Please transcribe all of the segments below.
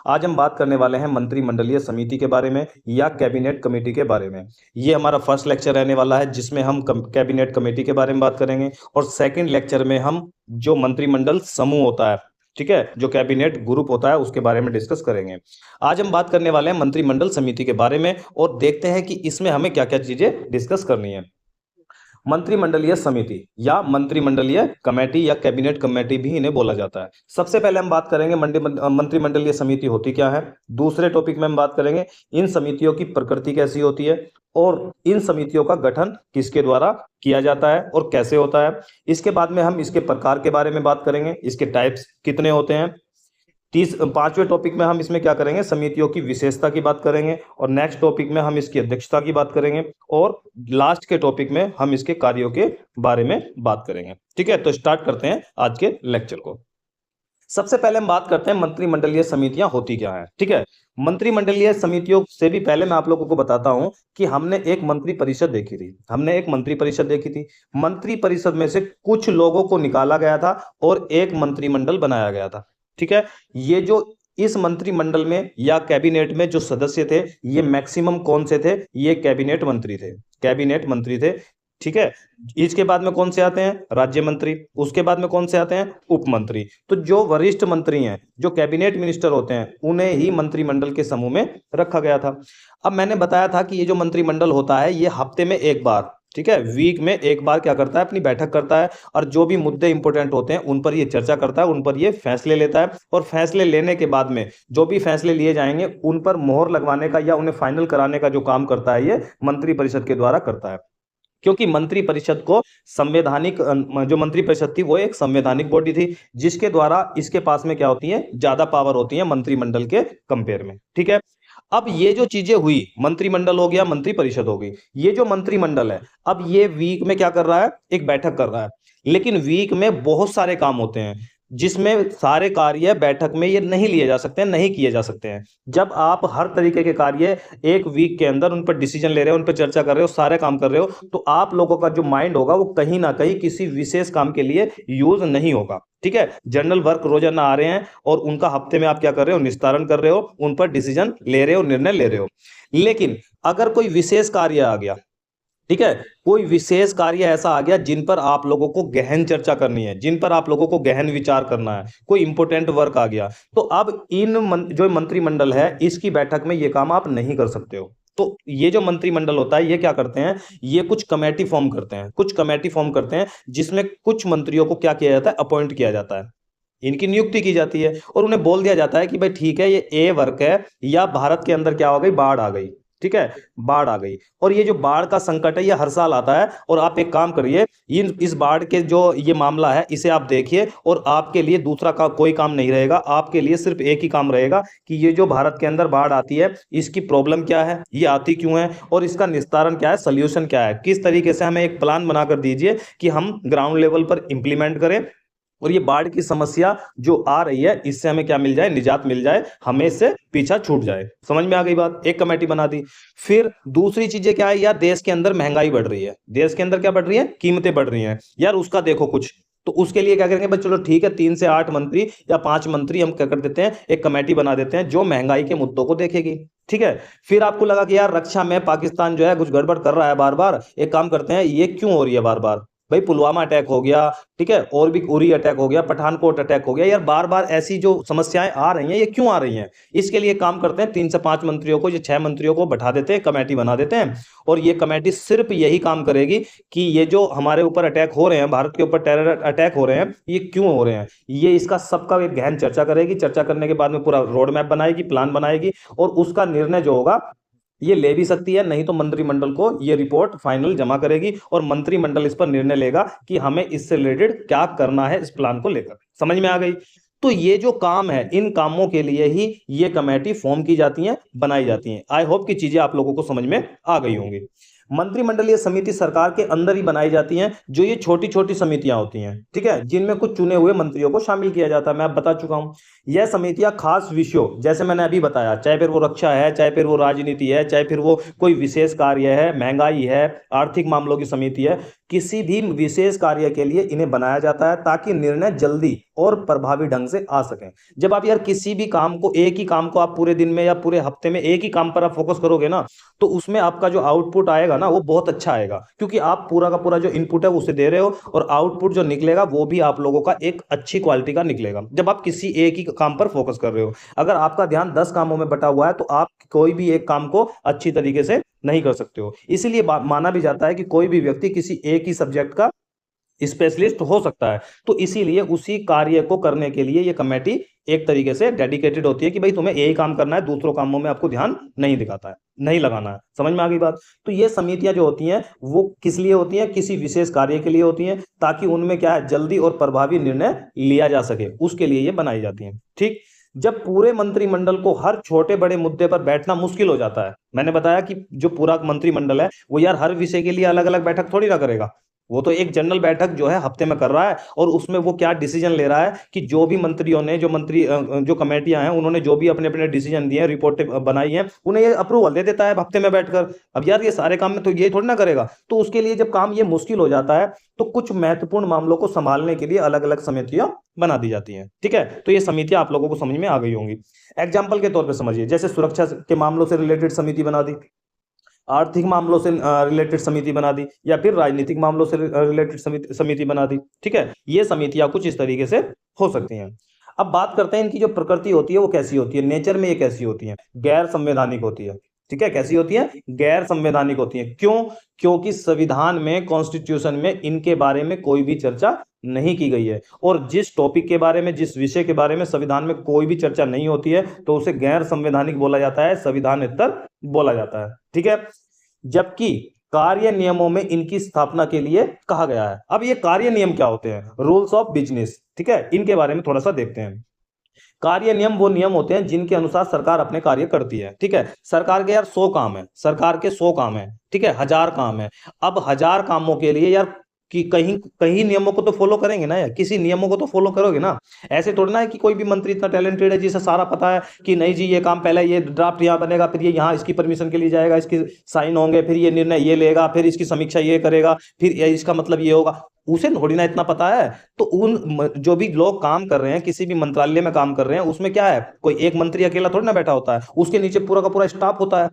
आज हम बात करने वाले हैं मंत्रिमंडलीय समिति के बारे में या कैबिनेट कमेटी के बारे में। ये हमारा फर्स्ट लेक्चर रहने वाला है जिसमें हम कैबिनेट कमेटी के बारे में बात करेंगे और सेकंड लेक्चर में हम जो मंत्रिमंडल समूह होता है, ठीक है, जो कैबिनेट ग्रुप होता है उसके बारे में डिस्कस करेंगे। आज हम बात करने वाले हैं मंत्रिमंडल समिति के बारे में और देखते हैं कि इसमें हमें क्या क्या चीजें डिस्कस करनी है। मंत्रिमंडलीय समिति या मंत्रिमंडलीय कमेटी या कैबिनेट कमेटी भी इन्हें बोला जाता है। सबसे पहले हम बात करेंगे मंत्रिमंडलीय समिति होती क्या है। दूसरे टॉपिक में हम बात करेंगे इन समितियों की प्रकृति कैसी होती है और इन समितियों का गठन किसके द्वारा किया जाता है और कैसे होता है। इसके बाद में हम इसके प्रकार के बारे में बात करेंगे, इसके टाइप्स कितने होते हैं। पांचवें टॉपिक में हम इसमें क्या करेंगे, समितियों की विशेषता की बात करेंगे और नेक्स्ट टॉपिक में हम इसकी अध्यक्षता की बात करेंगे और लास्ट के टॉपिक में हम इसके कार्यों के बारे में बात करेंगे। ठीक है, तो स्टार्ट करते हैं आज के लेक्चर को। सबसे पहले हम बात करते हैं मंत्रिमंडलीय समितियां होती क्या है। ठीक है, मंत्रिमंडलीय समितियों से भी पहले मैं आप लोगों को बताता हूं कि हमने एक मंत्री परिषद देखी थी। मंत्री परिषद में से कुछ लोगों को निकाला गया था और एक मंत्रिमंडल बनाया गया था। ठीक है, ये जो इस मंत्रिमंडल में या कैबिनेट में जो सदस्य थे ये मैक्सिमम कौन से थे, ये कैबिनेट मंत्री थे। ठीक है, इसके बाद में कौन से आते हैं, राज्य मंत्री। उसके बाद में कौन से आते हैं, उप मंत्री। तो जो वरिष्ठ मंत्री हैं, जो कैबिनेट मिनिस्टर होते हैं, उन्हें ही मंत्रिमंडल के समूह में रखा गया था। अब मैंने बताया था कि ये जो मंत्रिमंडल होता है ये हफ्ते में एक बार, ठीक है, वीक में एक बार क्या करता है, अपनी बैठक करता है और जो भी मुद्दे इंपॉर्टेंट होते हैं उन पर ये चर्चा करता है, उन पर ये फैसले लेता है और फैसले लेने के बाद में जो भी फैसले लिए जाएंगे उन पर मोहर लगवाने का या उन्हें फाइनल कराने का जो काम करता है ये मंत्रिपरिषद के द्वारा करता है। क्योंकि मंत्रिपरिषद को संवैधानिक, जो मंत्रिपरिषद थी वो एक संवैधानिक बॉडी थी जिसके द्वारा इसके पास में क्या होती है, ज्यादा पावर होती है मंत्रिमंडल के कंपेयर में। ठीक है, अब ये जो चीजें हुई, मंत्रिमंडल हो गया, मंत्रिपरिषद हो गई। ये जो मंत्रिमंडल है अब ये वीक में क्या कर रहा है, एक बैठक कर रहा है, लेकिन वीक में बहुत सारे काम होते हैं जिसमें सारे कार्य बैठक में ये नहीं लिए जा सकते हैं, नहीं किए जा सकते हैं। जब आप हर तरीके के कार्य एक वीक के अंदर उन पर डिसीजन ले रहे हो, उन पर चर्चा कर रहे हो, सारे काम कर रहे हो, तो आप लोगों का जो माइंड होगा वो कहीं ना कहीं किसी विशेष काम के लिए यूज नहीं होगा। ठीक है, जनरल वर्क रोजाना आ रहे हैं और उनका हफ्ते में आप क्या कर रहे हो, निस्तारण कर रहे हो, उन पर डिसीजन ले रहे हो, निर्णय ले रहे हो। लेकिन अगर कोई विशेष कार्य आ गया, ठीक है, कोई विशेष कार्य ऐसा आ गया जिन पर आप लोगों को गहन चर्चा करनी है, जिन पर आप लोगों को गहन विचार करना है, कोई इंपॉर्टेंट वर्क आ गया, तो अब जो मंत्रिमंडल है इसकी बैठक में ये काम आप नहीं कर सकते हो। तो ये जो मंत्रिमंडल होता है ये क्या करते हैं, ये कुछ कमेटी फॉर्म करते हैं जिसमें कुछ मंत्रियों को क्या किया जाता है, अपॉइंट किया जाता है, इनकी नियुक्ति की जाती है और उन्हें बोल दिया जाता है कि भाई ठीक है ये ए वर्क है, या भारत के अंदर क्या हो गई, बाढ़ आ गई। ठीक है, बाढ़ आ गई और ये जो बाढ़ का संकट है ये हर साल आता है और आप एक काम करिए, इस बाढ़ के जो ये मामला है इसे आप देखिए और आपके लिए दूसरा कोई काम नहीं रहेगा, आपके लिए सिर्फ एक ही काम रहेगा कि ये जो भारत के अंदर बाढ़ आती है इसकी प्रॉब्लम क्या है, ये आती क्यों है और इसका निस्तारण क्या है, सोल्यूशन क्या है, किस तरीके से हमें एक प्लान बनाकर दीजिए कि हम ग्राउंड लेवल पर इंप्लीमेंट करें और ये बाढ़ की समस्या जो आ रही है इससे हमें क्या मिल जाए, निजात मिल जाए, हमें इससे पीछा छूट जाए। समझ में आ गई बात, एक कमेटी बना दी। फिर दूसरी चीजें क्या है यार, देश के अंदर महंगाई बढ़ रही है, देश के अंदर क्या बढ़ रही है, कीमतें बढ़ रही हैं यार, उसका देखो कुछ। तो उसके लिए क्या करेंगे भाई, चलो ठीक है 3 से 8 मंत्री या 5 मंत्री हम क्या कर देते हैं, एक कमेटी बना देते हैं जो महंगाई के मुद्दों को देखेगी। ठीक है, फिर आपको लगा कि यार रक्षा में पाकिस्तान जो है कुछ गड़बड़ कर रहा है बार बार, एक काम करते हैं ये क्यों हो रही है बार बार, भाई पुलवामा अटैक हो गया, ठीक है, और भी उरी अटैक हो गया, पठानकोट अटैक हो गया, यार बार बार ऐसी जो समस्याएं आ रही हैं ये क्यों आ रही हैं। इसके लिए काम करते हैं 3 से 5 मंत्रियों को या 6 मंत्रियों को बैठा देते हैं, कमेटी बना देते हैं और ये कमेटी सिर्फ यही काम करेगी कि ये जो हमारे ऊपर अटैक हो रहे हैं, भारत के ऊपर टेरर अटैक हो रहे हैं, ये क्यों हो रहे हैं, ये इसका सबका एक गहन चर्चा करेगी। चर्चा करने के बाद में पूरा रोड मैप बनाएगी, प्लान बनाएगी और उसका निर्णय जो होगा ये ले भी सकती है, नहीं तो मंत्रिमंडल को ये रिपोर्ट फाइनल जमा करेगी और मंत्रिमंडल इस पर निर्णय लेगा कि हमें इससे रिलेटेड क्या करना है इस प्लान को लेकर। समझ में आ गई। तो ये जो काम है इन कामों के लिए ही ये कमेटी फॉर्म की जाती है, बनाई जाती है। आई होप कि चीजें आप लोगों को समझ में आ गई होंगी। मंत्रिमंडलीय समिति सरकार के अंदर ही बनाई जाती हैं, जो ये छोटी छोटी समितियां होती हैं, ठीक है, जिनमें कुछ चुने हुए मंत्रियों को शामिल किया जाता है। मैं अब बता चुका हूं, यह समितियां खास विषयों, जैसे मैंने अभी बताया, चाहे फिर वो रक्षा है, चाहे फिर वो राजनीति है, चाहे फिर वो कोई विशेष कार्य है, महंगाई है, आर्थिक मामलों की समिति है, किसी भी विशेष कार्य के लिए इन्हें बनाया जाता है ताकि निर्णय जल्दी और प्रभावी ढंग से आ सके। जब आप यार किसी भी काम को, एक ही काम को आप पूरे दिन में या पूरे हफ्ते में एक ही काम पर आप फोकस करोगे ना, तो उसमें आपका जो आउटपुट आएगा ना वो बहुत अच्छा आएगा, क्योंकि आप पूरा का पूरा जो इनपुट है उसे दे रहे हो और आउटपुट जो निकलेगा वो भी आप लोगों का एक अच्छी क्वालिटी का निकलेगा जब आप किसी एक ही काम पर फोकस कर रहे हो। अगर आपका ध्यान 10 कामों में बटा हुआ है तो आप कोई भी एक काम को अच्छी तरीके से नहीं कर सकते हो। इसीलिए माना भी जाता है कि कोई भी व्यक्ति किसी एक ही सब्जेक्ट का स्पेशलिस्ट हो सकता है। तो इसीलिए उसी कार्य को करने के लिए ये कमेटी एक तरीके से डेडिकेटेड होती है कि भाई तुम्हें यही काम करना है, दूसरों कामों में आपको ध्यान नहीं दिखाता है, नहीं लगाना है। समझ में आ गई बात? तो ये समितियां जो होती हैं वो किस लिए होती हैं? किसी विशेष कार्य के लिए होती हैं, ताकि उनमें क्या है, जल्दी और प्रभावी निर्णय लिया जा सके, उसके लिए ये बनाई जाती हैं। ठीक। जब पूरे मंत्रिमंडल को हर छोटे बड़े मुद्दे पर बैठना मुश्किल हो जाता है, मैंने बताया कि जो पूरा मंत्रिमंडल है वो यार हर विषय के लिए अलग अलग बैठक थोड़ी ना करेगा, वो तो एक जनरल बैठक जो है हफ्ते में कर रहा है और उसमें वो क्या डिसीजन ले रहा है कि जो भी मंत्रियों ने, जो कमेटियां हैं उन्होंने जो भी अपने अपने डिसीजन दिए हैं, रिपोर्टें बनाई हैं, उन्हें ये अप्रूवल दे देता है हफ्ते में बैठकर। अब यार ये सारे काम में तो ये थोड़ी ना करेगा, तो उसके लिए जब काम ये मुश्किल हो जाता है तो कुछ महत्वपूर्ण मामलों को संभालने के लिए अलग अलग समितियां बना दी जाती हैं। ठीक है, तो ये समितियां आप लोगों को समझ में आ गई होंगी। एग्जाम्पल के तौर पर समझिए, जैसे सुरक्षा के मामलों से रिलेटेड समिति बना दी, आर्थिक मामलों से रिलेटेड समिति बना दी, या फिर राजनीतिक मामलों से रिलेटेड समिति बना दी। ठीक है, ये समितियां कुछ इस तरीके से हो सकती हैं। अब बात करते हैं इनकी जो प्रकृति होती है वो कैसी होती है, नेचर में ये कैसी होती है, गैर संवैधानिक होती है। ठीक है, कैसी होती है? गैर संवैधानिक होती है। क्यों? क्योंकि संविधान में, कॉन्स्टिट्यूशन में इनके बारे में कोई भी चर्चा नहीं की गई है, और जिस टॉपिक के बारे में, जिस विषय के बारे में संविधान में कोई भी चर्चा नहीं होती है तो उसे गैर संवैधानिक बोला जाता है, संविधानेतर बोला जाता है। ठीक है, जबकि कार्य नियमों में इनकी स्थापना के लिए कहा गया है। अब ये कार्य नियम क्या होते हैं? Rules of business. ठीक है, इनके बारे में थोड़ा सा देखते हैं। कार्य नियम वो नियम होते हैं जिनके अनुसार सरकार अपने कार्य करती है। ठीक है, सरकार के यार 100 काम है, सरकार के 100 काम है। ठीक है, 1000 काम है। अब 1000 कामों के लिए यार कि कहीं कहीं नियमों को तो फॉलो करेंगे ना यार, किसी नियमों को तो फॉलो करोगे ना। ऐसे थोड़ा ना है कि कोई भी मंत्री इतना टैलेंटेड है जिसे सारा पता है कि नहीं जी ये काम पहले ये ड्राफ्ट यहाँ बनेगा, फिर ये यहाँ इसकी परमिशन के लिए जाएगा, इसकी साइन होंगे, फिर ये निर्णय ये लेगा, फिर इसकी समीक्षा ये करेगा, फिर इसका मतलब ये होगा। उसे थोड़ी ना इतना पता है। तो उन जो भी लोग काम कर रहे हैं, किसी भी मंत्रालय में काम कर रहे हैं, उसमें क्या है, कोई एक मंत्री अकेला थोड़ी ना बैठा होता है, उसके नीचे पूरा का पूरा स्टाफ होता है।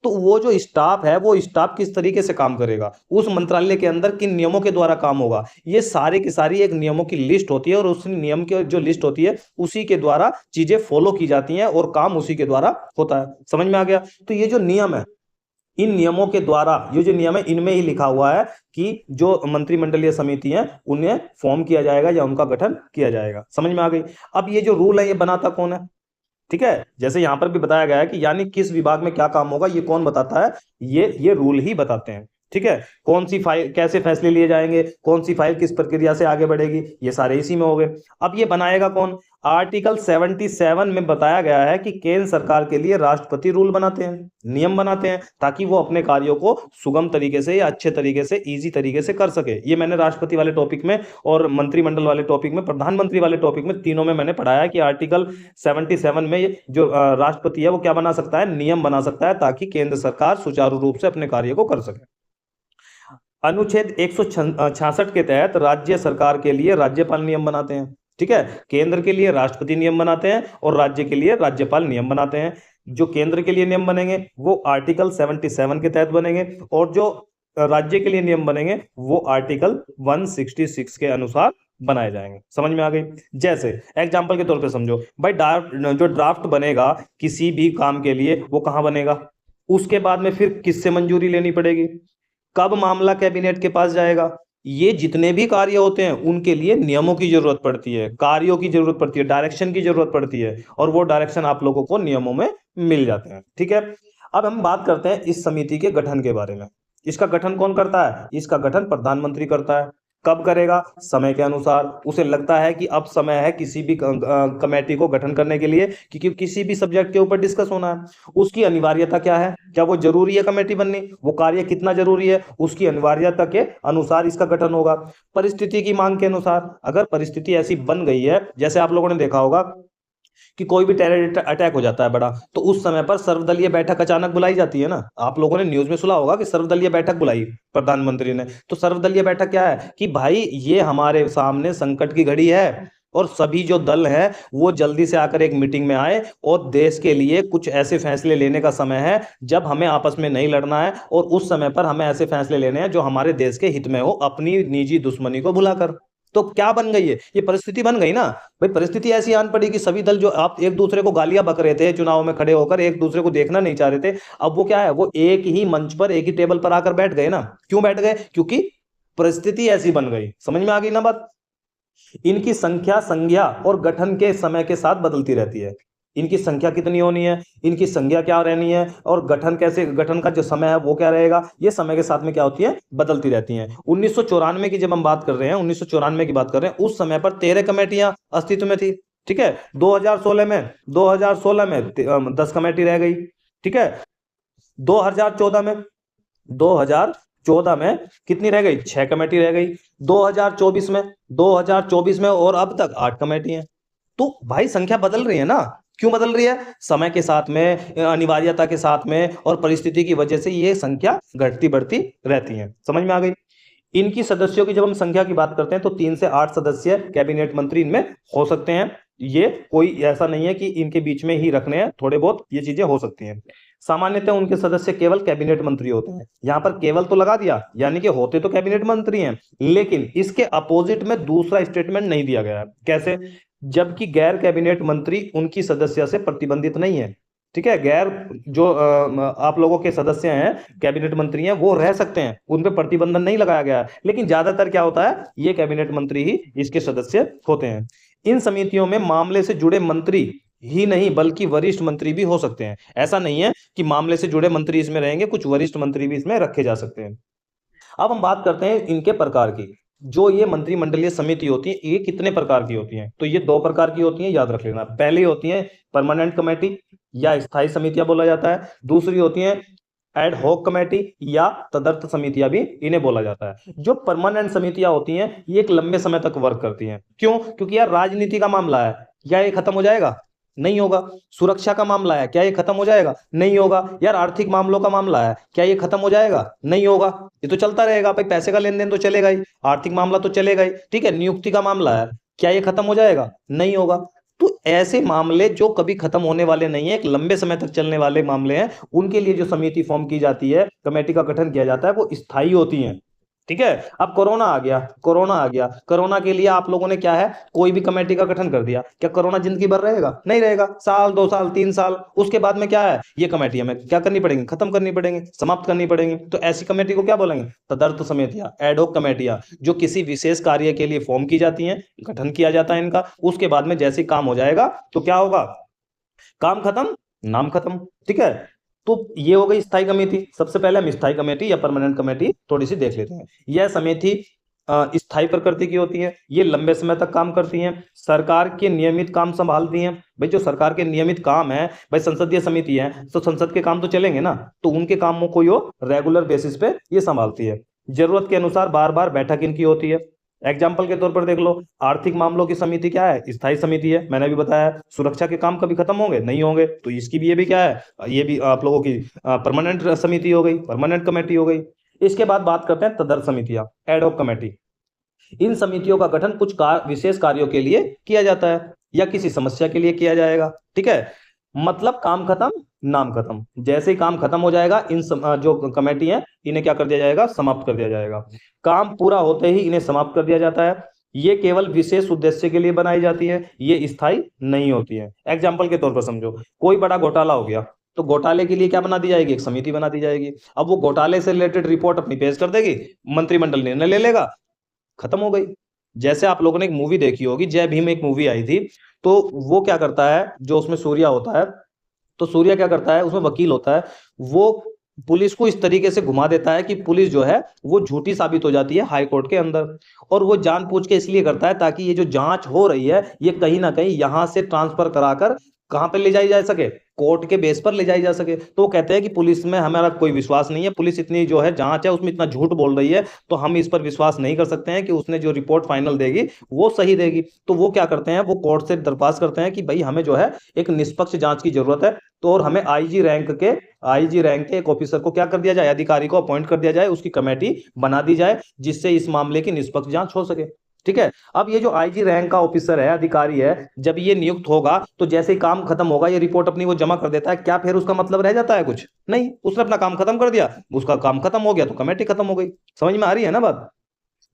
तो वो जो स्टाफ है वो स्टाफ किस तरीके से काम करेगा, उस मंत्रालय के अंदर किन नियमों के द्वारा काम होगा, ये सारी की सारी एक नियमों की लिस्ट होती है, और उस नियम की जो लिस्ट होती है उसी के द्वारा चीजें फॉलो की जाती हैं और काम उसी के द्वारा होता है। समझ में आ गया? तो ये जो नियम है, इन नियमों के द्वारा, ये जो नियम है इनमें ही लिखा हुआ है कि जो मंत्रिमंडलीय समिति है उन्हें फॉर्म किया जाएगा या उनका गठन किया जाएगा। समझ में आ गई? अब ये जो रूल है ये बनाता कौन है? ठीक है, जैसे यहां पर भी बताया गया है कि यानी किस विभाग में क्या काम होगा, ये कौन बताता है? ये रूल ही बताते हैं। ठीक है, कौन सी फाइल, कैसे फैसले लिए जाएंगे, कौन सी फाइल किस प्रक्रिया से आगे बढ़ेगी, ये सारे इसी में हो गए। अब ये बनाएगा कौन? आर्टिकल 77 में बताया गया है कि केंद्र सरकार के लिए राष्ट्रपति रूल बनाते हैं, नियम बनाते हैं, ताकि वो अपने कार्यों को सुगम तरीके से या अच्छे तरीके से, इजी तरीके से कर सके। ये मैंने राष्ट्रपति वाले टॉपिक में और मंत्रिमंडल वाले टॉपिक में, प्रधानमंत्री वाले टॉपिक में, तीनों में मैंने पढ़ाया कि आर्टिकल 77 में जो राष्ट्रपति है वो क्या बना सकता है? नियम बना सकता है, ताकि केंद्र सरकार सुचारू रूप से अपने कार्य को कर सके। अनुच्छेद 166 के तहत राज्य सरकार के लिए राज्यपाल नियम बनाते हैं। ठीक है, केंद्र के लिए राष्ट्रपति नियम बनाते हैं और राज्य के लिए राज्यपाल नियम बनाते हैं। जो केंद्र के लिए नियम बनेंगे वो आर्टिकल 77 के तहत बनेंगे, और जो राज्य के लिए नियम बनेंगे वो आर्टिकल 166 के अनुसार बनाए जाएंगे। समझ में आ गई? जैसे एग्जाम्पल के तौर पे समझो भाई, जो ड्राफ्ट बनेगा किसी भी काम के लिए वो कहाँ बनेगा, उसके बाद में फिर किससे मंजूरी लेनी पड़ेगी, कब मामला कैबिनेट के पास जाएगा, ये जितने भी कार्य होते हैं उनके लिए नियमों की जरूरत पड़ती है, कार्यों की जरूरत पड़ती है, डायरेक्शन की जरूरत पड़ती है, और वो डायरेक्शन आप लोगों को नियमों में मिल जाते हैं। ठीक है, अब हम बात करते हैं इस समिति के गठन के बारे में। इसका गठन कौन करता है? इसका गठन प्रधानमंत्री करता है। कब करेगा? समय के अनुसार। उसे लगता है कि अब समय है किसी भी कमेटी को गठन करने के लिए, क्योंकि किसी भी सब्जेक्ट के ऊपर डिस्कस होना है। उसकी अनिवार्यता क्या है, क्या वो जरूरी है कमेटी बननी, वो कार्य कितना जरूरी है, उसकी अनिवार्यता के अनुसार इसका गठन होगा। परिस्थिति की मांग के अनुसार, अगर परिस्थिति ऐसी बन गई है, जैसे आप लोगों ने देखा होगा कि कोई भी टेरर अटैक हो जाता है बड़ा, तो उस समय पर सर्वदलीय बैठक अचानक बुलाई जाती है ना। आप लोगों ने न्यूज में सुना होगा कि सर्वदलीय बैठक बुलाई प्रधानमंत्री ने। तो सर्वदलीय बैठक क्या है कि भाई ये हमारे सामने संकट की घड़ी है और सभी जो दल है वो जल्दी से आकर एक मीटिंग में आए और देश के लिए कुछ ऐसे फैसले लेने का समय है जब हमें आपस में नहीं लड़ना है, और उस समय पर हमें ऐसे फैसले लेने हैं जो हमारे देश के हित में हो, अपनी निजी दुश्मनी को भुलाकर। तो क्या बन गई है, ये परिस्थिति बन गई ना भाई। परिस्थिति ऐसी आन पड़ी कि सभी दल जो आप एक दूसरे को गालियां बक रहे थे चुनाव में खड़े होकर, एक दूसरे को देखना नहीं चाह रहे थे, अब वो क्या है, वो एक ही मंच पर एक ही टेबल पर आकर बैठ गए ना। क्यों बैठ गए? क्योंकि परिस्थिति ऐसी बन गई। समझ में आ गई ना बात। इनकी संख्या, संज्ञा और गठन के समय के साथ बदलती रहती है। इनकी संख्या कितनी होनी है, इनकी संज्ञा क्या रहनी है, और गठन कैसे, गठन का जो समय है वो क्या रहेगा, ये समय के साथ में क्या होती है, बदलती रहती हैं। 1994 की जब हम बात कर रहे हैं, 1994 की बात कर रहे हैं, उस समय पर 13 कमेटियां अस्तित्व में थी। ठीक है। 2016 में 10 कमेटी रह गई। ठीक है। 2014 में कितनी रह गई? 6 कमेटी रह गई। 2024 में और अब तक 8 कमेटी हैं। तो भाई संख्या बदल रही है ना। क्यों बदल रही है? समय के साथ में, अनिवार्यता के साथ में और परिस्थिति की वजह से ये संख्या घटती बढ़ती रहती है। समझ में आ गई। इनकी सदस्यों की जब हम संख्या की बात करते हैं तो 3 से 8 सदस्य कैबिनेट मंत्री इनमें हो सकते हैं। ये कोई ऐसा नहीं है कि इनके बीच में ही रखने हैं, थोड़े बहुत ये चीजें हो सकती हैं। सामान्यतः उनके सदस्य केवल कैबिनेट मंत्री होते हैं। यहां पर केवल तो लगा दिया, यानी कि होते तो कैबिनेट मंत्री हैं, लेकिन इसके अपोजिट में दूसरा स्टेटमेंट नहीं दिया गया है। कैसे? जबकि गैर कैबिनेट मंत्री उनकी सदस्यता से प्रतिबंधित नहीं है। ठीक है। गैर जो आप लोगों के सदस्य हैं, कैबिनेट मंत्री हैं, वो रह सकते हैं, उन पे प्रतिबंधन नहीं लगाया गया है। लेकिन ज्यादातर क्या होता है, ये कैबिनेट मंत्री ही इसके सदस्य होते हैं। इन समितियों में मामले से जुड़े मंत्री ही नहीं बल्कि वरिष्ठ मंत्री भी हो सकते हैं। ऐसा नहीं है कि मामले से जुड़े मंत्री इसमें रहेंगे, कुछ वरिष्ठ मंत्री भी इसमें रखे जा सकते हैं। अब हम बात करते हैं इनके प्रकार की। जो ये मंत्रिमंडलीय समिति होती है, ये कितने प्रकार की होती हैं? तो ये 2 प्रकार की होती हैं, याद रख लेना। पहली होती है परमानेंट कमेटी या स्थायी समितियां बोला जाता है। दूसरी होती है एड हॉक कमेटी या तदर्थ समितियां भी इन्हें बोला जाता है। जो परमानेंट समितियां होती हैं ये एक लंबे समय तक वर्क करती हैं। क्यों? क्योंकि यार राजनीति का मामला है, क्या ये खत्म हो जाएगा? नहीं होगा। सुरक्षा का मामला है, क्या ये खत्म हो जाएगा? नहीं होगा। यार आर्थिक मामलों का मामला है, क्या ये खत्म हो जाएगा? नहीं होगा। ये तो चलता रहेगा भाई, पैसे का लेन देन तो चलेगा ही, आर्थिक मामला तो चलेगा ही। ठीक है। नियुक्ति का मामला है, क्या ये खत्म हो जाएगा? नहीं होगा। तो ऐसे मामले जो कभी खत्म होने वाले नहीं है, एक लंबे समय तक चलने वाले मामले हैं, उनके लिए जो समिति फॉर्म की जाती है, कमेटी का गठन किया जाता है, वो स्थायी होती है। ठीक है। अब कोरोना आ गया, कोरोना के लिए आप लोगों ने क्या है, कोई भी कमेटी का गठन कर दिया। क्या कोरोना जिंदगी भर रहेगा? नहीं रहेगा। साल, 2 साल, 3 साल, उसके बाद में क्या है, ये कमेटी हमें क्या करनी पड़ेगी? खत्म करनी पड़ेंगी, समाप्त करनी पड़ेंगी। तो ऐसी कमेटी को क्या बोलेंगे? तदर्थ समितियां, एडहॉक कमेटियां, जो किसी विशेष कार्य के लिए फॉर्म की जाती हैं, गठन किया जाता है इनका। उसके बाद में जैसे काम हो जाएगा तो क्या होगा? काम खत्म, नाम खत्म। ठीक है। तो ये हो गई स्थायी कमेटी। सबसे पहले हम स्थायी कमेटी या परमानेंट कमेटी थोड़ी सी देख लेते हैं। यह समिति स्थायी प्रकृति की होती है, ये लंबे समय तक काम करती हैं, सरकार के नियमित काम संभालती हैं। भाई जो सरकार के नियमित काम है, भाई संसदीय समिति है तो संसद के काम तो चलेंगे ना, तो उनके कामों को यो रेगुलर बेसिस पे ये संभालती है। जरूरत के अनुसार बार बार बैठक इनकी होती है। एग्जाम्पल के तौर पर देख लो, आर्थिक मामलों की समिति क्या है? स्थायी समिति है, मैंने भी बताया। सुरक्षा के काम कभी खत्म होंगे? नहीं होंगे, तो इसकी भी, ये भी क्या है, ये भी आप लोगों की परमानेंट समिति हो गई, परमानेंट कमेटी हो गई। इसके बाद बात करते हैं तदर्थ समितियां, एडहॉक कमेटी। इन समितियों का गठन कुछ विशेष कार्यों के लिए किया जाता है या किसी समस्या के लिए किया जाएगा। ठीक है। मतलब काम खत्म, नाम खत्म। जैसे ही काम खत्म हो जाएगा, इन जो कमेटी है इन्हें क्या कर दिया जाएगा? समाप्त कर दिया जाएगा। काम पूरा होते ही इन्हें समाप्त कर दिया जाता है। ये केवल विशेष उद्देश्य के लिए बनाई जाती है, ये स्थायी नहीं होती है। एग्जाम्पल के तौर पर समझो, कोई बड़ा घोटाला हो गया तो घोटाले के लिए क्या बना दी जाएगी? एक समिति बना दी जाएगी। अब वो घोटाले से रिलेटेड रिपोर्ट अपनी पेश कर देगी, मंत्रिमंडल निर्णय ले लेगा, खत्म हो गई। जैसे आप लोगों ने एक मूवी देखी होगी, जय भीम एक मूवी आई थी, तो वो क्या करता है, जो उसमें सूर्या होता है, तो सूर्या क्या करता है, उसमें वकील होता है, वो पुलिस को इस तरीके से घुमा देता है कि पुलिस जो है वो झूठी साबित हो जाती है हाई कोर्ट के अंदर। और वो जानबूझ के इसलिए करता है ताकि ये जो जांच हो रही है ये कहीं ना कहीं यहां से ट्रांसफर कराकर कहां पे ले जाई जा सके, कोर्ट के बेस पर ले जाई जा सके। तो वो कहते हैं कि पुलिस में हमारा कोई विश्वास नहीं है, पुलिस इतनी जो है जांच है उसमें इतना झूठ बोल रही है, तो हम इस पर विश्वास नहीं कर सकते हैं कि उसने जो रिपोर्ट फाइनल देगी वो सही देगी। तो वो क्या करते हैं, वो कोर्ट से दरख्वास्त करते हैं कि भाई हमें जो है एक निष्पक्ष जांच की जरूरत है, तो और हमें आईजी रैंक के एक ऑफिसर को क्या कर दिया जाए, अधिकारी को अपॉइंट कर दिया जाए, उसकी कमेटी बना दी जाए जिससे इस मामले की निष्पक्ष जांच हो सके। ठीक है। अब ये जो आईजी रैंक का ऑफिसर है, अधिकारी है, जब ये नियुक्त होगा तो जैसे ही काम खत्म होगा, ये रिपोर्ट अपनी वो जमा कर देता है, क्या फिर उसका मतलब रह जाता है कुछ? नहीं, उसने अपना काम खत्म कर दिया, उसका काम खत्म हो गया तो कमेटी खत्म हो गई। समझ में आ रही है ना बात?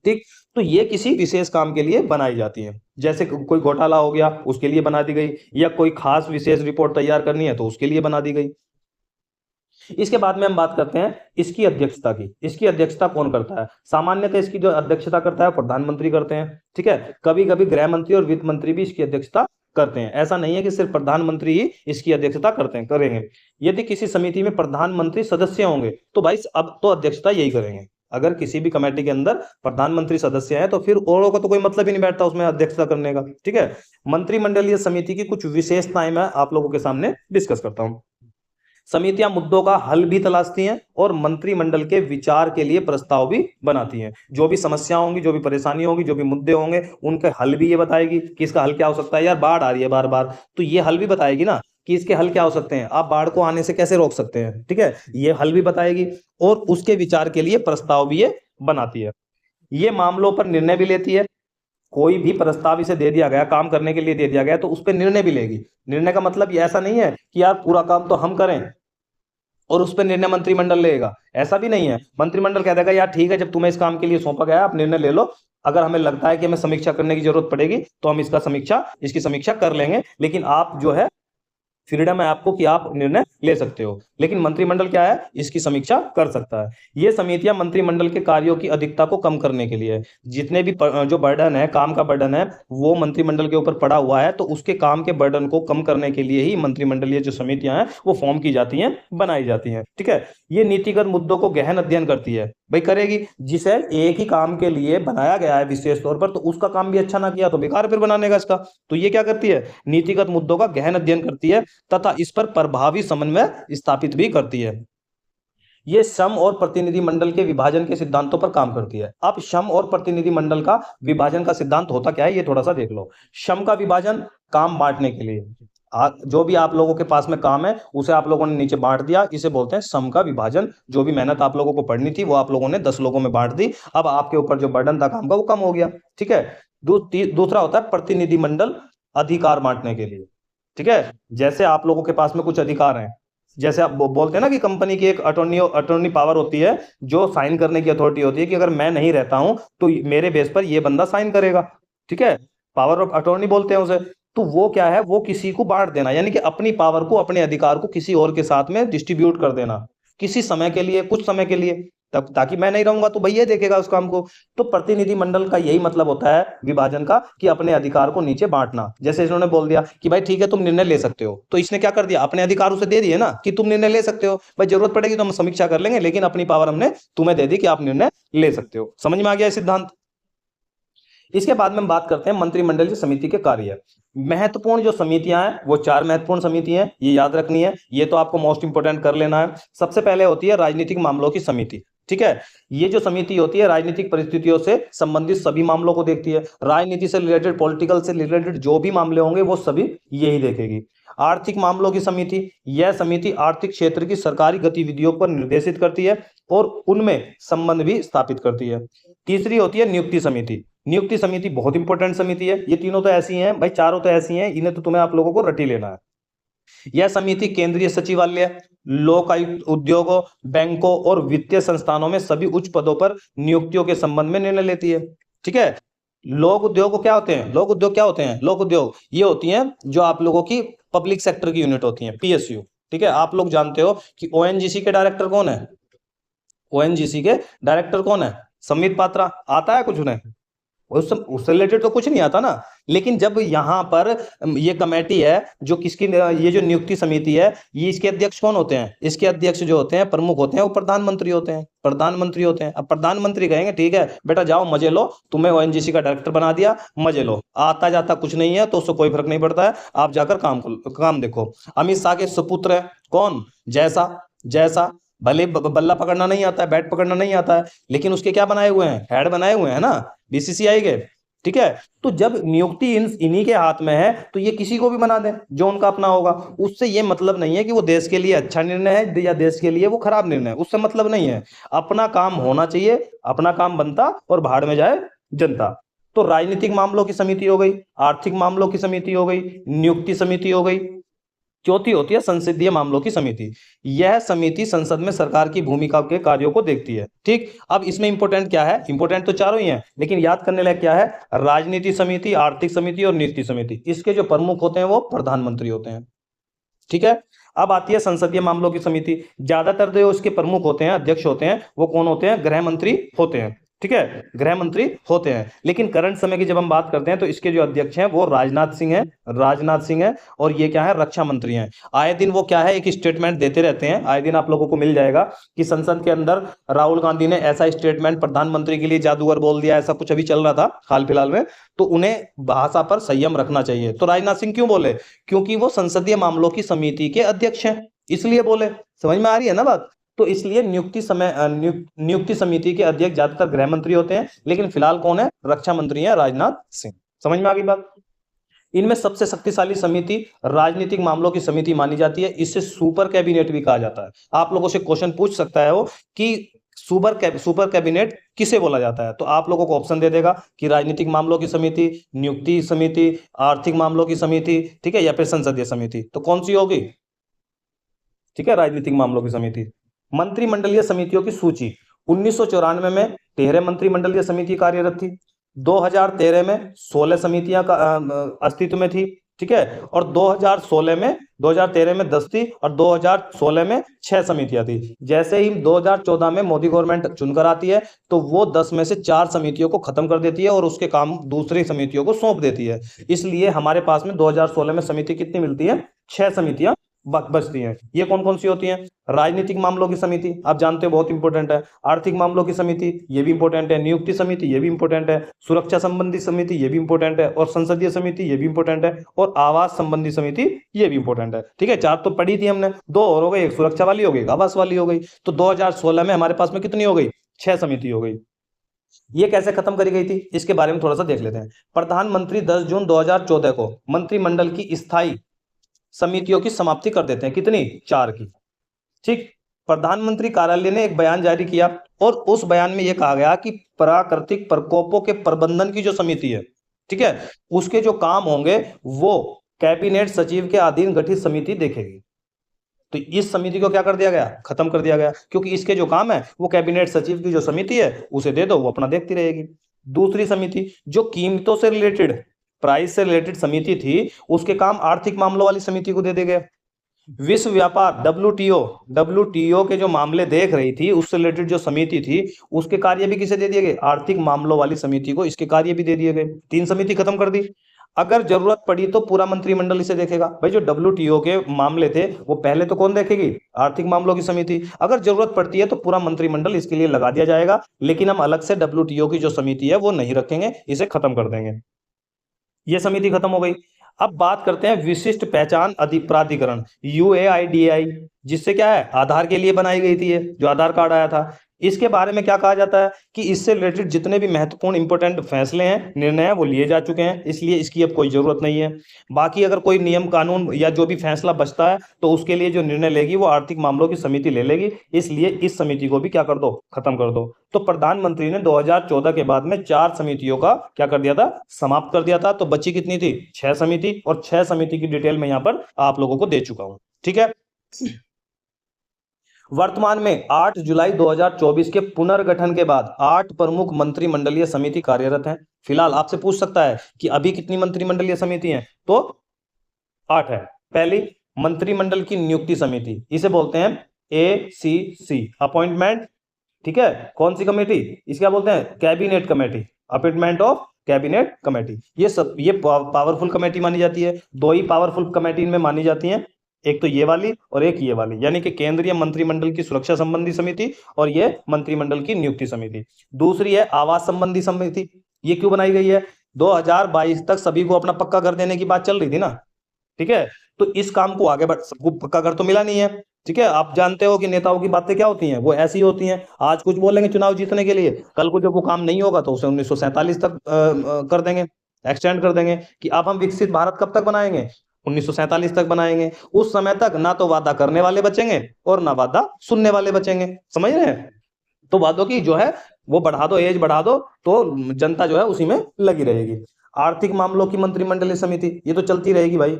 ठीक। तो ये किसी विशेष काम के लिए बनाई जाती है, जैसे कोई घोटाला हो गया उसके लिए बना दी गई, या कोई खास विशेष रिपोर्ट तैयार करनी है तो उसके लिए बना दी गई। इसके बाद में हम बात करते हैं इसकी अध्यक्षता की। इसकी अध्यक्षता कौन करता है? सामान्यतः इसकी जो अध्यक्षता करता है प्रधानमंत्री करते हैं। ठीक है। कभी कभी गृह मंत्री और वित्त मंत्री भी इसकी अध्यक्षता करते हैं, ऐसा नहीं है कि सिर्फ प्रधानमंत्री ही इसकी अध्यक्षता करेंगे। यदि किसी समिति में प्रधानमंत्री सदस्य होंगे तो भाई अब तो अध्यक्षता यही करेंगे। अगर किसी भी कमेटी के अंदर प्रधानमंत्री सदस्य है तो फिर औरों का तो कोई मतलब ही नहीं बैठता उसमें अध्यक्षता करने का। ठीक है। मंत्रिमंडलीय समिति की कुछ विशेषताएं मैं आप लोगों के सामने डिस्कस करता हूं। समितियां मुद्दों का हल भी तलाशती हैं और मंत्रिमंडल के विचार के लिए प्रस्ताव भी बनाती हैं। जो भी समस्या होंगी, जो भी परेशानी होगी, जो भी मुद्दे होंगे, उनके हल भी ये बताएगी कि इसका हल क्या हो सकता है। यार बाढ़ आ रही है बार बार, तो ये हल भी बताएगी ना कि इसके हल क्या हो सकते हैं, आप बाढ़ को आने से कैसे रोक सकते हैं। ठीक है। ये हल भी बताएगी और उसके विचार के लिए प्रस्ताव भी ये बनाती है। ये मामलों पर निर्णय भी लेती है। कोई भी प्रस्ताव इसे दे दिया गया, काम करने के लिए दे दिया गया, तो उस पर निर्णय भी लेगी। निर्णय का मतलब ये ऐसा नहीं है कि यार पूरा काम तो हम करें और उस पर निर्णय मंत्रिमंडल लेगा, ऐसा भी नहीं है। मंत्रिमंडल कह देगा यार ठीक है, जब तुम्हें इस काम के लिए सौंपा गया आप निर्णय ले लो, अगर हमें लगता है कि हमें समीक्षा करने की जरूरत पड़ेगी तो हम इसकी समीक्षा कर लेंगे, लेकिन आप जो है फ्रीडम है आपको कि आप निर्णय ले सकते हो। लेकिन मंत्रिमंडल क्या है, इसकी समीक्षा कर सकता है। ये समितियां मंत्रिमंडल के कार्यों की अधिकता को कम करने के लिए, जितने भी जो बर्डन है, काम का बर्डन है, वो मंत्रिमंडल के ऊपर पड़ा हुआ है, तो उसके काम के बर्डन को कम करने के लिए ही मंत्रिमंडलीय जो समितियां हैं वो फॉर्म की जाती हैं, बनाई जाती हैं। ठीक है। ये नीतिगत मुद्दों को गहन अध्ययन करती है। भाई करेगी, जिसे एक ही काम के लिए बनाया गया है विशेष तौर पर, तो उसका काम भी अच्छा ना किया तो बेकार फिर बनाने का इसका। तो ये क्या करती है, नीतिगत मुद्दों का गहन अध्ययन करती है तथा इस पर प्रभावी समन्वय स्थापित भी करती है। ये श्रम और प्रतिनिधि मंडल के विभाजन के सिद्धांतों पर काम करती है। अब श्रम और प्रतिनिधि मंडल का विभाजन का सिद्धांत होता क्या है, ये थोड़ा सा देख लो। श्रम का विभाजन काम बांटने के लिए, जो भी आप लोगों के पास में काम है उसे आप लोगों ने नीचे बांट दिया, इसे बोलते हैं श्रम का विभाजन। जो भी मेहनत आप लोगों को पढ़नी थी वो आप लोगों ने 10 लोगों में बांट दी, अब आपके ऊपर जो बर्डन था काम का वो कम हो गया। ठीक है। दूसरा होता है प्रतिनिधि मंडल अधिकार बांटने के लिए। ठीक है। जैसे आप लोगों के पास में कुछ अधिकार हैं, जैसे आप बोलते हैं ना कि कंपनी की एक अटॉर्नी पावर होती है, जो साइन करने की अथॉरिटी होती है कि अगर मैं नहीं रहता हूं तो मेरे बेस पर ये बंदा साइन करेगा। ठीक है। पावर ऑफ अटॉर्नी बोलते हैं उसे। तो वो क्या है, वो किसी को बांट देना, यानी कि अपनी पावर को, अपने अधिकार को किसी और के साथ में डिस्ट्रीब्यूट कर देना, किसी समय के लिए, कुछ समय के लिए, तब ताकि मैं नहीं रहूंगा तो भैया देखेगा उस काम को। तो प्रतिनिधि मंडल का यही मतलब होता है विभाजन का, कि अपने अधिकार को नीचे बांटना। जैसे इन्होंने बोल दिया कि भाई ठीक है तुम निर्णय ले सकते हो, तो इसने क्या कर दिया, अपने अधिकार उसे दे दिए ना कि तुम निर्णय ले सकते हो, भाई जरूरत पड़ेगी तो हम समीक्षा कर लेंगे, लेकिन अपनी पावर हमने तुम्हें दे दी कि आप निर्णय ले सकते हो। समझ में आ गया सिद्धांत? इसके बाद में हम बात करते हैं मंत्रिमंडलीय समिति के कार्य। महत्वपूर्ण जो समितियां हैं वो 4 महत्वपूर्ण समिति हैं, ये याद रखनी है, ये तो आपको मोस्ट इंपोर्टेंट कर लेना है। सबसे पहले होती है राजनीतिक मामलों की समिति। ठीक है। ये जो समिति होती है राजनीतिक परिस्थितियों से संबंधित सभी मामलों को देखती है। राजनीति से रिलेटेड, पॉलिटिकल से रिलेटेड जो भी मामले होंगे वो सभी यही देखेगी। आर्थिक मामलों की समिति, यह समिति आर्थिक क्षेत्र की सरकारी गतिविधियों पर निर्देशित करती है और उनमें संबंध भी स्थापित करती है। तीसरी होती है नियुक्ति समिति। नियुक्ति समिति बहुत इंपॉर्टेंट समिति है। ये तीनों तो ऐसी हैं भाई, चारों तो ऐसी हैं, इन्हें तो तुम्हें आप लोगों को रटी लेना है। यह समिति केंद्रीय सचिवालय, लोकायुक्त, उद्योगों, बैंकों और वित्तीय संस्थानों में सभी उच्च पदों पर नियुक्तियों के संबंध में निर्णय लेती है। ठीक है। लोक उद्योग क्या होते हैं, लोक उद्योग क्या होते हैं, लोक उद्योग ये होती हैं जो आप लोगों की पब्लिक सेक्टर की यूनिट होती हैं, पीएसयू। ठीक है। आप लोग जानते हो कि ओएनजीसी के डायरेक्टर कौन है, ओएनजीसी के डायरेक्टर कौन है, संबित पात्रा। आता है कुछ उन्हें? उससे रिलेटेड तो कुछ नहीं आता ना। लेकिन जब यहाँ पर ये कमेटी है जो किसकी, ये जो नियुक्ति समिति है, ये इसके अध्यक्ष कौन होते हैं? इसके अध्यक्ष जो होते हैं, प्रमुख होते हैं, वो प्रधानमंत्री होते हैं। प्रधानमंत्री होते हैं। अब प्रधानमंत्री कहेंगे ठीक है बेटा जाओ मजे लो, तुम्हें ओएनजीसी का डायरेक्टर बना दिया, मजे लो, आता जाता कुछ नहीं है तो उससे कोई फर्क नहीं पड़ता है, आप जाकर काम देखो। अमित शाह के सुपुत्र है कौन? जैसा। जैसा भले बल्ला पकड़ना नहीं आता है, बैट पकड़ना नहीं आता है, लेकिन उसके क्या बनाए हुए हैं? हेड बनाए हुए हैं ना बीसीसीआई के। ठीक है, तो जब नियुक्ति इन्हीं के हाथ में है तो ये किसी को भी बना दें जो उनका अपना होगा। उससे ये मतलब नहीं है कि वो देश के लिए अच्छा निर्णय है या देश के लिए वो खराब निर्णय है, उससे मतलब नहीं है। अपना काम होना चाहिए, अपना काम बनता और भाड़ में जाए जनता। तो राजनीतिक मामलों की समिति हो गई, आर्थिक मामलों की समिति हो गई, नियुक्ति समिति हो गई। चौथी होती है संसदीय मामलों की समिति। यह समिति संसद में सरकार की भूमिका के कार्यों को देखती है। ठीक, अब इसमें इंपॉर्टेंट क्या है? इंपॉर्टेंट तो चारों ही हैं, लेकिन याद करने लायक क्या है? राजनीति समिति, आर्थिक समिति और नीति समिति। इसके जो प्रमुख होते हैं वो प्रधानमंत्री होते हैं। ठीक है, अब आती है संसदीय मामलों की समिति। ज्यादातर जो इसके प्रमुख होते हैं, अध्यक्ष होते हैं, वो कौन होते हैं? गृह मंत्री होते हैं। ठीक है, गृह मंत्री होते हैं। लेकिन करंट समय की जब हम बात करते हैं तो इसके जो अध्यक्ष हैं वो राजनाथ सिंह हैं। राजनाथ सिंह है, और ये क्या है? रक्षा मंत्री हैं। आए दिन वो क्या है? एक स्टेटमेंट देते रहते हैं, आए दिन आप लोगों को मिल जाएगा कि संसद के अंदर राहुल गांधी ने ऐसा स्टेटमेंट प्रधानमंत्री के लिए जादूगर बोल दिया, ऐसा कुछ अभी चल रहा था हाल फिलहाल में। तो उन्हें भाषा पर संयम रखना चाहिए। तो राजनाथ सिंह क्यों बोले? क्योंकि वो संसदीय मामलों की समिति के अध्यक्ष हैं, इसलिए बोले। समझ में आ रही है ना बात? तो इसलिए नियुक्ति समिति के अध्यक्ष ज्यादातर गृह मंत्री होते हैं, लेकिन फिलहाल कौन है? रक्षा मंत्री है राजनाथ सिंह। समझ में आ गई बात? इनमें सबसे शक्तिशाली समिति राजनीतिक मामलों की समिति मानी जाती है। इसे सुपर कैबिनेट भी कहा जाता है। आप लोगों से क्वेश्चन पूछ सकता है वो कि सुपर कैबिनेट किसे बोला जाता है? तो आप लोगों को ऑप्शन दे देगा कि राजनीतिक मामलों की समिति, नियुक्ति समिति, आर्थिक मामलों की समिति, ठीक है, या फिर संसदीय समिति। तो कौन सी होगी? ठीक है, राजनीतिक मामलों की समिति। मंत्रिमंडलीय समितियों की सूची। 1994 में 13 मंत्रिमंडलीय समिति कार्यरत थी। 2013 में 16 समितियां अस्तित्व में थी। ठीक है, और 2013 में 10 थी और 2016 में 6 समितियां थी। जैसे ही 2014 में मोदी गवर्नमेंट चुनकर आती है तो वो 10 में से 4 समितियों को खत्म कर देती है और उसके काम दूसरी समितियों को सौंप देती है। इसलिए हमारे पास में 2016 में समिति कितनी मिलती है? 6 समितियां बचती हैं। ये कौन कौन सी होती हैं? राजनीतिक मामलों की समिति, आप जानते हो बहुत इंपॉर्टेंट है। आर्थिक मामलों की समिति, ये भी इंपॉर्टेंट है। नियुक्ति समिति, ये भी इंपॉर्टेंट है। सुरक्षा संबंधी समिति, ये भी इंपॉर्टेंट है। और संसदीय समिति, ये भी इंपॉर्टेंट है। और आवास संबंधी समिति, ये भी इंपॉर्टेंट है। ठीक है, 4 तो पढ़ी थी हमने, 2 और हो गई, एक सुरक्षा वाली हो गई, आवास वाली हो गई। तो 2016 में हमारे पास में कितनी हो गई? 6 समिति हो गई। ये कैसे खत्म करी गई थी इसके बारे में थोड़ा सा देख लेते हैं। प्रधानमंत्री 10 जून 2014 को मंत्रिमंडल की स्थायी समितियों की समाप्ति कर देते हैं। कितनी? 4 की। ठीक, प्रधानमंत्री कार्यालय ने एक बयान जारी किया और उस बयान में यह कहा गया कि प्राकृतिक प्रकोपों के प्रबंधन की जो समिति है, ठीक है, उसके जो काम होंगे वो कैबिनेट सचिव के अधीन गठित समिति देखेगी। तो इस समिति को क्या कर दिया गया? खत्म कर दिया गया, क्योंकि इसके जो काम है वो कैबिनेट सचिव की जो समिति है उसे दे दो, वो अपना देखती रहेगी। दूसरी समिति जो कीमतों से रिलेटेड, प्राइस से रिलेटेड समिति थी, उसके काम आर्थिक मामलों वाली समिति को दे दिए गए। विश्व व्यापार डब्ल्यूटीओ के जो मामले देख रही थी, उससे रिलेटेड जो समिति थी, उसके कार्य भी किसे दे दिए गए? आर्थिक मामलों वाली समिति को इसके कार्य भी दे दिए गए। 3 समिति खत्म कर दी। अगर जरूरत पड़ी तो पूरा मंत्रिमंडल इसे देखेगा। भाई जो डब्ल्यूटीओ के मामले थे वो पहले तो कौन देखेगी? आर्थिक मामलों की समिति। अगर जरूरत पड़ती है तो पूरा मंत्रिमंडल इसके लिए लगा दिया जाएगा, लेकिन हम अलग से डब्ल्यूटीओ की जो समिति है वो नहीं रखेंगे, इसे खत्म कर देंगे। ये समिति खत्म हो गई। अब बात करते हैं विशिष्ट पहचान प्राधिकरण, UAIDAI, जिससे क्या है? आधार के लिए बनाई गई थी, ये जो आधार कार्ड आया था। इसके बारे में क्या कहा जाता है कि इससे रिलेटेड जितने भी महत्वपूर्ण इंपॉर्टेंट फैसले हैं, निर्णय हैं, वो लिए जा चुके हैं, इसलिए इसकी अब कोई जरूरत नहीं है। बाकी अगर कोई नियम कानून या जो भी फैसला बचता है तो उसके लिए जो निर्णय लेगी वो आर्थिक मामलों की समिति ले लेगी, इसलिए इस समिति को भी क्या कर दो? खत्म कर दो। तो प्रधानमंत्री ने 2014 के बाद में 4 समितियों का क्या कर दिया था? समाप्त कर दिया था। तो बची कितनी थी? 6 समिति, और 6 समिति की डिटेल में यहां पर आप लोगों को दे चुका हूं। ठीक है, वर्तमान में 8 जुलाई 2024 के पुनर्गठन के बाद 8 प्रमुख मंत्रिमंडलीय समिति कार्यरत हैं। फिलहाल आपसे पूछ सकता है कि अभी कितनी मंत्रिमंडलीय समिति हैं? तो 8 है। पहली मंत्रिमंडल की नियुक्ति समिति, इसे बोलते हैं ACC, अपॉइंटमेंट। ठीक है, कौन सी कमेटी? इसे क्या बोलते हैं? Cabinet committee, appointment of cabinet committee. ये पावरफुल कमेटी मानी जाती है। दो ही पावरफुल कमेटी इनमें मानी जाती हैं, एक तो ये वाली और एक ये वाली, यानी कि केंद्रीय मंत्रिमंडल की सुरक्षा संबंधी समिति और ये मंत्रिमंडल की नियुक्ति समिति। दूसरी है आवास संबंधी समिति। ये क्यों बनाई गई है? 2022 तक सभी को अपना पक्का घर देने की बात चल रही थी ना, ठीक है। तो इस काम को आगे बढ़, सबको पक्का घर तो मिला नहीं है, ठीक है। आप जानते हो कि नेताओं की बातें क्या होती हैं, वो ऐसी होती हैं, आज कुछ बोलेंगे चुनाव जीतने के लिए, कल को जब वो काम नहीं होगा तो उसे 1947 तक कर देंगे, एक्सटेंड कर देंगे कि अब हम विकसित भारत कब तक बनाएंगे, 1947 तक बनाएंगे। उस समय तक ना तो वादा करने वाले बचेंगे और ना वादा सुनने वाले बचेंगे, समझ रहे हैं। तो वादों की जो है वो बढ़ा दो, एज बढ़ा दो, तो जनता जो है उसी में लगी रहेगी। आर्थिक मामलों की मंत्रिमंडलीय समिति, ये तो चलती रहेगी भाई।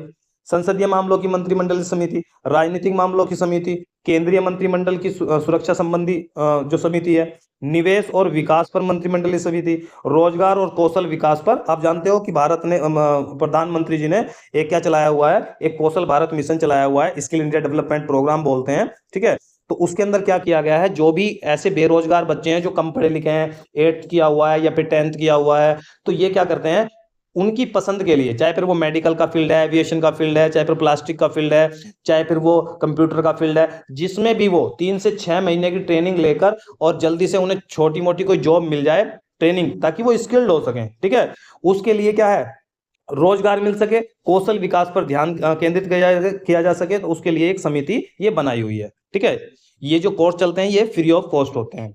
संसदीय मामलों की मंत्रिमंडलीय समिति, राजनीतिक मामलों की समिति, केंद्रीय मंत्रिमंडल की सुरक्षा संबंधी जो समिति है, निवेश और विकास पर मंत्रिमंडलीय समिति, रोजगार और कौशल विकास पर। आप जानते हो कि भारत ने प्रधानमंत्री जी ने एक क्या चलाया हुआ है, एक कौशल भारत मिशन चलाया हुआ है, स्किल इंडिया डेवलपमेंट प्रोग्राम बोलते हैं, ठीक है। तो उसके अंदर क्या किया गया है, जो भी ऐसे बेरोजगार बच्चे हैं जो कम पढ़े लिखे हैं, 8th किया हुआ है या फिर 10th किया हुआ है, तो ये क्या करते हैं, उनकी पसंद के लिए, चाहे फिर वो मेडिकल का फील्ड है, एविएशन का फील्ड है, चाहे फिर प्लास्टिक का फील्ड है, चाहे फिर वो कंप्यूटर का फील्ड है, जिसमें भी वो 3 से 6 महीने की ट्रेनिंग लेकर और जल्दी से उन्हें छोटी मोटी कोई जॉब मिल जाए, ट्रेनिंग, ताकि वो स्किल्ड हो सकें, ठीक है। उसके लिए क्या है, रोजगार मिल सके, कौशल विकास पर ध्यान केंद्रित किया जा सके, तो उसके लिए एक समिति ये बनाई हुई है, ठीक है। ये जो कोर्स चलते हैं ये फ्री ऑफ कॉस्ट होते हैं।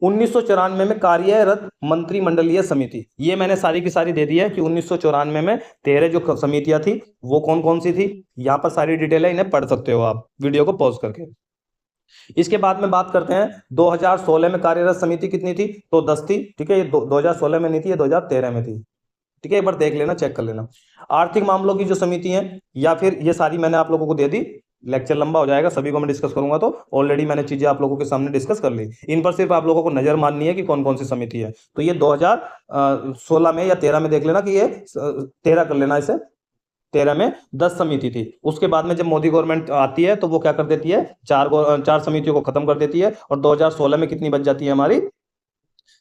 1994 में कार्यरत मंत्रिमंडलीय समिति, ये मैंने सारी की सारी दे दी है कि 1994 में 13 जो समितियां थी वो कौन कौन सी थी, यहां पर सारी डिटेल है, इन्हें पढ़ सकते हो आप वीडियो को पॉज करके। इसके बाद में बात करते हैं 2016 में कार्यरत समिति कितनी थी, तो 10 थी, ठीक है। ये 2016 में नहीं थी, ये 2013 में थी, ठीक है। एक बार देख लेना, चेक कर लेना। आर्थिक मामलों की जो समिति है, या फिर ये सारी मैंने आप लोगों को दे दी, लेक्चर लंबा हो जाएगा, सभी को मैं डिस्कस करूंगा, तो ऑलरेडी मैंने चीजें आप लोगों के सामने डिस्कस कर ली। इन पर सिर्फ आप लोगों को नजर माननी है कि कौन कौन सी समिति है। तो ये 2016 में या 13 में देख लेना कि ये 13 कर लेना, इसे 13 में 10 समिति थी। उसके बाद में जब मोदी गवर्नमेंट आती है तो वो क्या कर देती है, चार समितियों को खत्म कर देती है, और 2016 में कितनी बच जाती है हमारी,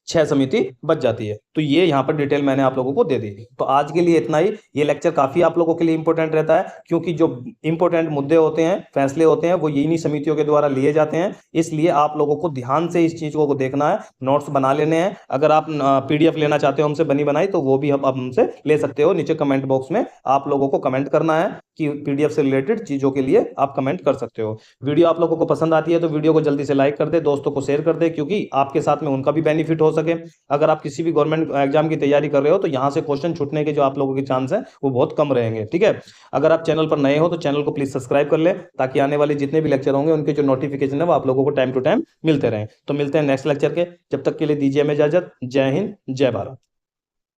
6 समिति बच जाती है। तो ये यहाँ पर डिटेल मैंने आप लोगों को दे दी। तो आज के लिए इतना ही। ये लेक्चर काफी आप लोगों के लिए इंपॉर्टेंट रहता है, क्योंकि जो इंपॉर्टेंट मुद्दे होते हैं, फैसले होते हैं, वो इन्हीं समितियों के द्वारा लिए जाते हैं। इसलिए आप लोगों को ध्यान से इस चीज को देखना है, नोट्स बना लेने हैं। अगर आप पीडीएफ लेना चाहते हो हमसे बनी बनाई, तो वो भी आप हमसे ले सकते हो। नीचे कमेंट बॉक्स में आप लोगों को कमेंट करना है कि पीडीएफ से रिलेटेड चीजों के लिए आप कमेंट कर सकते हो। वीडियो आप लोगों को पसंद आती है तो वीडियो को जल्दी से लाइक कर दे, दोस्तों को शेयर कर दे, क्योंकि आपके साथ में उनका भी बेनिफिट हो सके। अगर आप किसी भी गवर्नमेंट एग्जाम की तैयारी कर रहे हो तो यहाँ से क्वेश्चन छूटने के जो आप लोगों के चांस हैं वो बहुत कम रहेंगे, ठीक है। अगर आप चैनल पर नए हो तो चैनल को प्लीज सब्सक्राइब कर ले, ताकि आने वाले जितने भी लेक्चर होंगे उनके जो नोटिफिकेशन है वो आप लोगों को टाइम टू टाइम मिलते रहें। तो मिलते हैं नेक्स्ट लेक्चर के, जब तक के लिए दीजिए हमें इजाजत। जय हिंद, जय भारत।